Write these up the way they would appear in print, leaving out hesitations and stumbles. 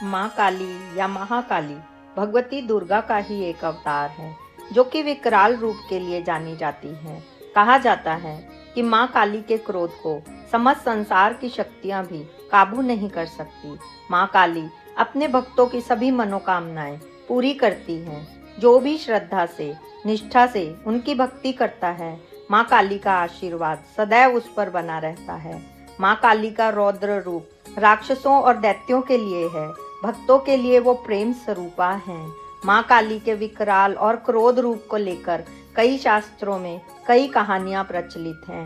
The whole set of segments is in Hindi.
माँ काली या महाकाली भगवती दुर्गा का ही एक अवतार है जो कि विकराल रूप के लिए जानी जाती है। कहा जाता है कि माँ काली के क्रोध को समस्त संसार की शक्तियाँ भी काबू नहीं कर सकती। माँ काली अपने भक्तों की सभी मनोकामनाएं पूरी करती हैं। जो भी श्रद्धा से निष्ठा से उनकी भक्ति करता है, माँ काली का आशीर्वाद सदैव उस पर बना रहता है। माँ काली का रौद्र रूप राक्षसों और दैत्यों के लिए है, भक्तों के लिए वो प्रेम स्वरूपा हैं। माँ काली के विकराल और क्रोध रूप को लेकर कई शास्त्रों में कई कहानियां प्रचलित हैं।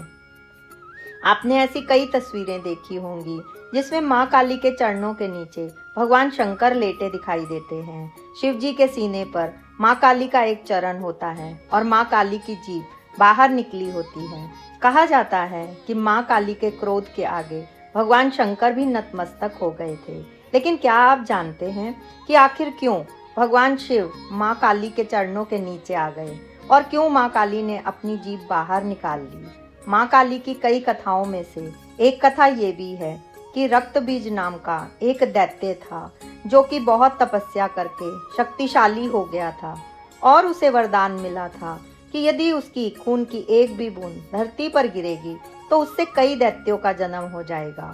आपने ऐसी कई तस्वीरें देखी होंगी जिसमें माँ काली के चरणों के नीचे भगवान शंकर लेटे दिखाई देते हैं। शिव जी के सीने पर माँ काली का एक चरण होता है और माँ काली की जीभ बाहर निकली होती है। कहा जाता है कि माँ काली के क्रोध के आगे भगवान शंकर भी नतमस्तक हो गए थे। लेकिन क्या आप जानते हैं कि आखिर क्यों भगवान शिव माँ काली के चरणों के नीचे आ गए और क्यों माँ काली ने अपनी जीभ बाहर निकाल ली? माँ काली की कई कथाओं में से एक कथा ये भी है कि रक्तबीज नाम का एक दैत्य था जो कि बहुत तपस्या करके शक्तिशाली हो गया था और उसे वरदान मिला था कि यदि उसकी खून की एक भी बूंद धरती पर गिरेगी तो उससे कई दैत्यों का जन्म हो जाएगा।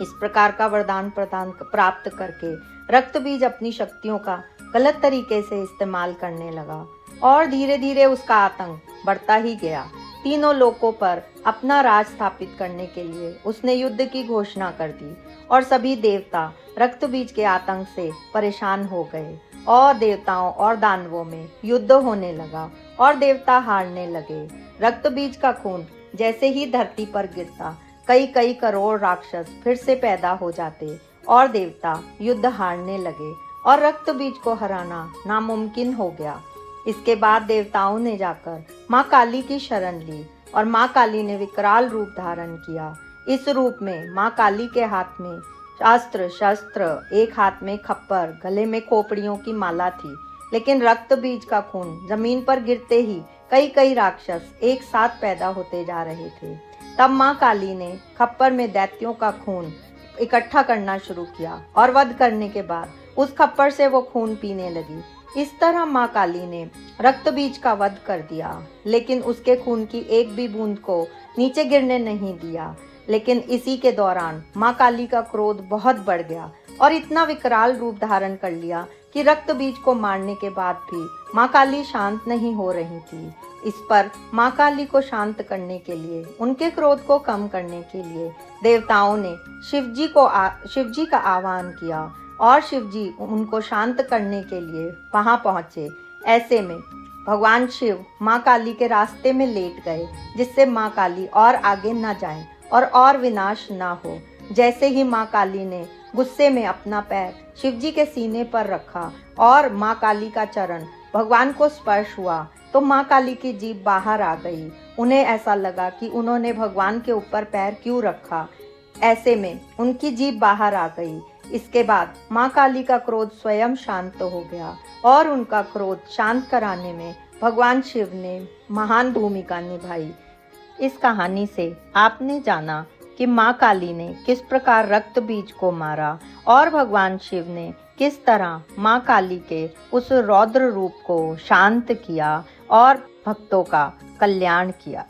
इस प्रकार का वरदान प्राप्त करके रक्तबीज अपनी शक्तियों का गलत तरीके से इस्तेमाल करने लगा और धीरे धीरे उसका आतंक बढ़ता ही गया। तीनों लोकों पर अपना राज स्थापित करने के लिए उसने युद्ध की घोषणा कर दी और सभी देवता रक्तबीज के आतंक से परेशान हो गए और देवताओं और दानवों में युद्ध होने लगा और देवता हारने लगे। रक्तबीज का खून जैसे ही धरती पर गिरता, कई कई करोड़ राक्षस फिर से पैदा हो जाते और देवता युद्ध हारने लगे और रक्तबीज को हराना नामुमकिन हो गया। इसके बाद देवताओं ने जाकर माँ काली की शरण ली और माँ काली ने विकराल रूप धारण किया। इस रूप में माँ काली के हाथ में अस्त्र शस्त्र, एक हाथ में खप्पर, गले में खोपड़ियों की माला थी। लेकिन रक्तबीज का खून जमीन पर गिरते ही कई कई राक्षस एक साथ पैदा होते जा रहे थे। तब माँ काली ने खप्पर में दैत्यों का खून इकट्ठा करना शुरू किया और वध करने के बाद उस खप्पर से वो खून पीने लगी। इस तरह माँ काली ने रक्तबीज का वध कर दिया, लेकिन उसके खून की एक भी बूंद को नीचे गिरने नहीं दिया। लेकिन इसी के दौरान माँ काली का क्रोध बहुत बढ़ गया और इतना विकराल रूप धारण कर लिया कि रक्तबीज को मारने के बाद भी माँ काली शांत नहीं हो रही थी। इस पर माँ काली को शांत करने के लिए, उनके क्रोध को कम करने के लिए देवताओं ने शिव जी का आह्वान किया और शिव जी उनको शांत करने के लिए वहां पहुंचे। ऐसे में भगवान शिव माँ काली के रास्ते में लेट गए जिससे माँ काली और आगे न जाए और विनाश ना हो। जैसे ही माँ काली ने गुस्से में अपना पैर शिव जी के सीने पर रखा और माँ काली का चरण भगवान को स्पर्श हुआ तो माँ काली की जीभ बाहर आ गई। उन्हें ऐसा लगा कि उन्होंने भगवान के ऊपर पैर क्यों रखा। ऐसे में उनकी जीभ बाहर आ गई। इसके बाद माँ काली का क्रोध स्वयं शांत हो गया और उनका क्रोध शांत कराने में भगवान शिव ने महान भूमिका निभाई। इस कहानी से आपने जाना कि माँ काली ने किस प्रकार रक्तबीज को मारा और भगवान शिव ने किस तरह माँ काली के उस रौद्र रूप को शांत किया और भक्तों का कल्याण किया।